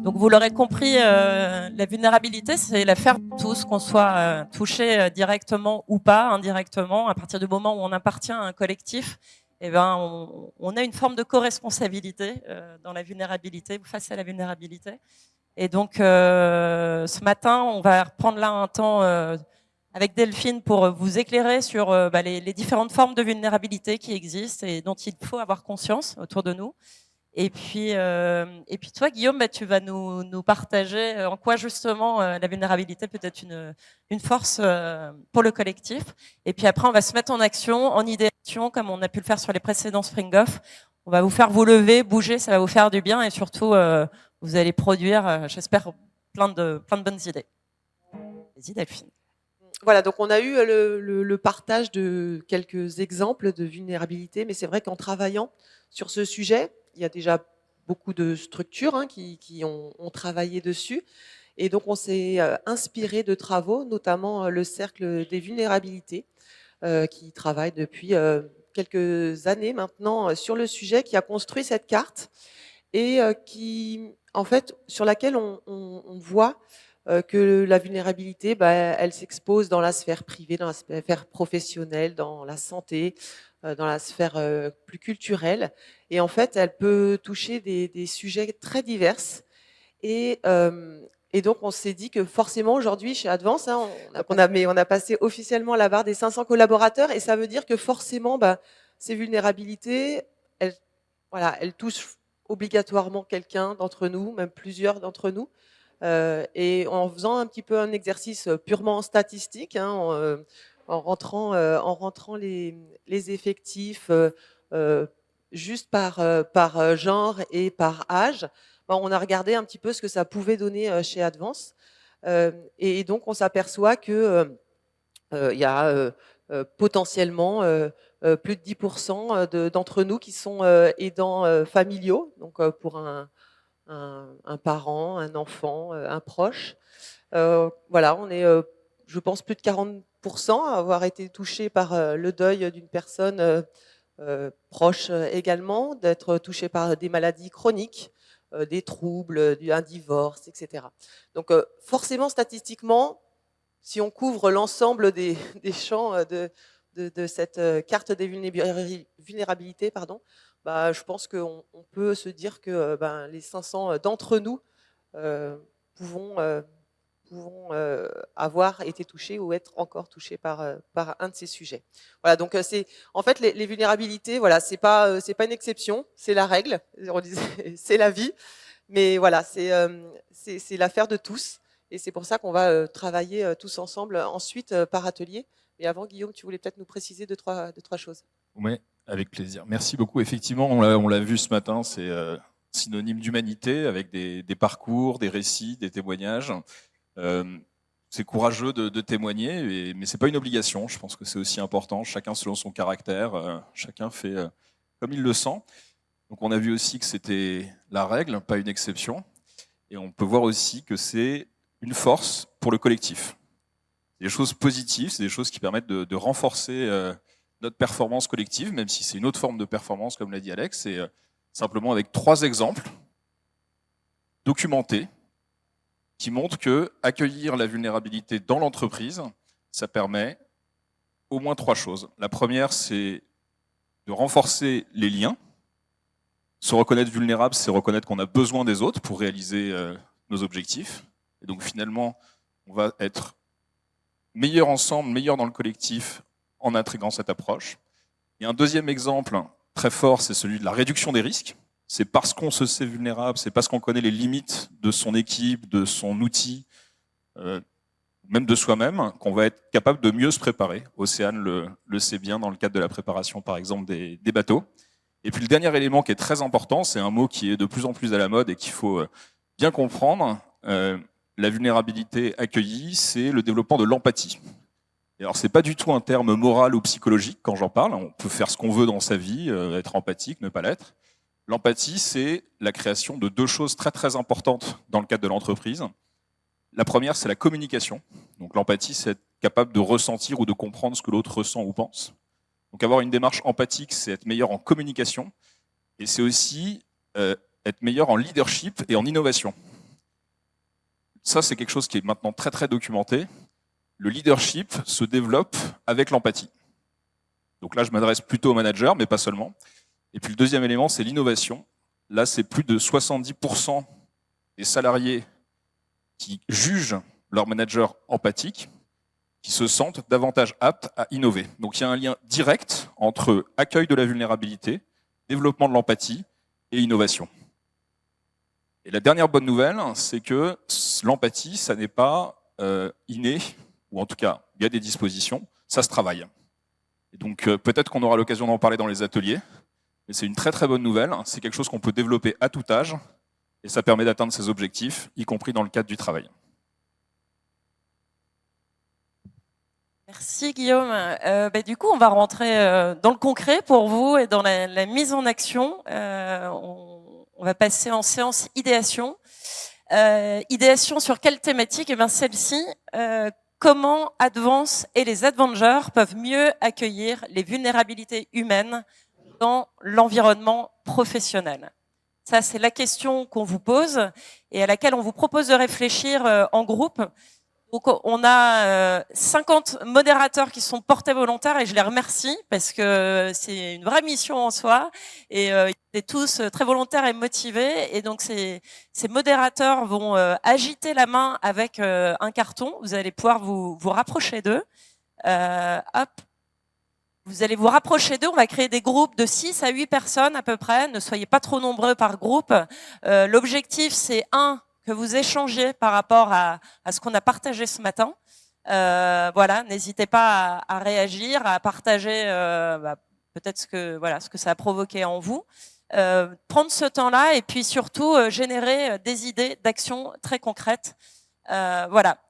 Donc vous l'aurez compris, la vulnérabilité, c'est l'affaire de tous, qu'on soit touché directement ou pas, indirectement. À partir du moment où on appartient à un collectif, eh ben, on a une forme de co-responsabilité dans la vulnérabilité, face à la vulnérabilité. Et donc, ce matin, on va reprendre là un temps avec Delphine pour vous éclairer sur les différentes formes de vulnérabilité qui existent et dont il faut avoir conscience autour de nous. Et puis toi, Guillaume, tu vas nous partager en quoi justement la vulnérabilité peut être une force pour le collectif. Et puis après, on va se mettre en action, en idéation, comme on a pu le faire sur les précédents Spring Off. On va vous faire vous lever, bouger, ça va vous faire du bien et surtout, vous allez produire, j'espère, plein de bonnes idées. Vas-y, Delphine. Voilà, donc on a eu le partage de quelques exemples de vulnérabilité, mais c'est vrai qu'en travaillant sur ce sujet, il y a déjà beaucoup de structures qui ont travaillé dessus. Et donc on s'est inspiré de travaux, notamment le Cercle des vulnérabilités, qui travaille depuis quelques années maintenant sur le sujet, qui a construit cette carte et qui, en fait, sur laquelle on voit que la vulnérabilité, elle s'expose dans la sphère privée, dans la sphère professionnelle, dans la santé, dans la sphère plus culturelle. Et en fait, elle peut toucher des sujets très divers. Et, et donc, on s'est dit que forcément, aujourd'hui, chez Advance, on a passé officiellement la barre des 500 collaborateurs. Et ça veut dire que forcément, ces vulnérabilités, elles touchent obligatoirement quelqu'un d'entre nous, même plusieurs d'entre nous. Et en faisant un petit peu un exercice purement statistique, en rentrant les effectifs juste par genre et par âge, on a regardé un petit peu ce que ça pouvait donner chez Advance. Et donc on s'aperçoit que il y a potentiellement plus de 10% d'entre nous qui sont aidants familiaux, donc pour un parent, un enfant, un proche. Voilà, on est, je pense, plus de 40% à avoir été touchés par le deuil d'une personne proche également, d'être touché par des maladies chroniques, des troubles, un divorce, etc. Donc forcément, statistiquement, si on couvre l'ensemble des champs de cette carte des vulnérabilités, je pense qu'on peut se dire que les 500 d'entre nous pouvons avoir été touchés ou être encore touchés par un de ces sujets. Voilà, donc c'est en fait les vulnérabilités, voilà, c'est pas une exception, c'est la règle. On disait, c'est la vie, mais voilà, c'est l'affaire de tous. Et c'est pour ça qu'on va travailler tous ensemble ensuite par atelier. Mais avant, Guillaume, tu voulais peut-être nous préciser deux, trois choses. Oui, avec plaisir. Merci beaucoup. Effectivement, on l'a vu ce matin, c'est synonyme d'humanité avec des parcours, des récits, des témoignages. C'est courageux de témoigner, mais c'est pas une obligation. Je pense que c'est aussi important. Chacun selon son caractère, chacun fait comme il le sent. Donc on a vu aussi que c'était la règle, pas une exception. Et on peut voir aussi que c'est une force pour le collectif. C'est des choses positives, c'est des choses qui permettent de renforcer notre performance collective, même si c'est une autre forme de performance, comme l'a dit Alex. C'est simplement avec 3 exemples documentés qui montrent que accueillir la vulnérabilité dans l'entreprise, ça permet au moins 3 choses. La première, c'est de renforcer les liens. Se reconnaître vulnérable, c'est reconnaître qu'on a besoin des autres pour réaliser nos objectifs. Et donc finalement, on va être meilleur ensemble, meilleur dans le collectif en intégrant cette approche. Et un deuxième exemple très fort, c'est celui de la réduction des risques. C'est parce qu'on se sait vulnérable, c'est parce qu'on connaît les limites de son équipe, de son outil, même de soi-même, qu'on va être capable de mieux se préparer. Océane le sait bien dans le cadre de la préparation, par exemple, des bateaux. Et puis le dernier élément qui est très important, c'est un mot qui est de plus en plus à la mode et qu'il faut bien comprendre. La vulnérabilité accueillie, c'est le développement de l'empathie. Et alors, c'est pas du tout un terme moral ou psychologique quand j'en parle. On peut faire ce qu'on veut dans sa vie, être empathique, ne pas l'être. L'empathie, c'est la création de 2 choses très très importantes dans le cadre de l'entreprise. La première, c'est la communication. Donc l'empathie, c'est être capable de ressentir ou de comprendre ce que l'autre ressent ou pense. Donc avoir une démarche empathique, c'est être meilleur en communication. Et c'est aussi être meilleur en leadership et en innovation. ça c'est quelque chose qui est maintenant très très documenté. Le leadership se développe avec l'empathie. Donc là, je m'adresse plutôt aux managers, mais pas seulement. Et puis le deuxième élément, c'est l'innovation. Là, c'est plus de 70% des salariés qui jugent leur manager empathique, qui se sentent davantage aptes à innover. Donc il y a un lien direct entre accueil de la vulnérabilité, développement de l'empathie et innovation. Et la dernière bonne nouvelle, c'est que l'empathie, ça n'est pas inné, ou en tout cas, il y a des dispositions, ça se travaille. Et donc peut-être qu'on aura l'occasion d'en parler dans les ateliers, mais c'est une très très bonne nouvelle, c'est quelque chose qu'on peut développer à tout âge, et ça permet d'atteindre ses objectifs, y compris dans le cadre du travail. Merci Guillaume. Du coup, on va rentrer dans le concret pour vous et dans la mise en action. On va passer en séance idéation. Idéation sur quelle thématique? Celle-ci, comment Advance et les Adventures peuvent mieux accueillir les vulnérabilités humaines dans l'environnement professionnel. Ça, c'est la question qu'on vous pose et à laquelle on vous propose de réfléchir en groupe. Donc, on a 50 modérateurs qui sont portés volontaires et je les remercie parce que c'est une vraie mission en soi et ils étaient tous très volontaires et motivés. Et donc, ces modérateurs vont agiter la main avec un carton. Vous allez pouvoir vous rapprocher d'eux. Hop. Vous allez vous rapprocher d'eux. On va créer des groupes de 6 à 8 personnes à peu près. Ne soyez pas trop nombreux par groupe. L'objectif, c'est que vous échangez par rapport à ce qu'on a partagé ce matin. Voilà, n'hésitez pas à réagir, à partager peut-être ce que ça a provoqué en vous. Prendre ce temps-là et puis surtout générer des idées d'action très concrètes. Voilà.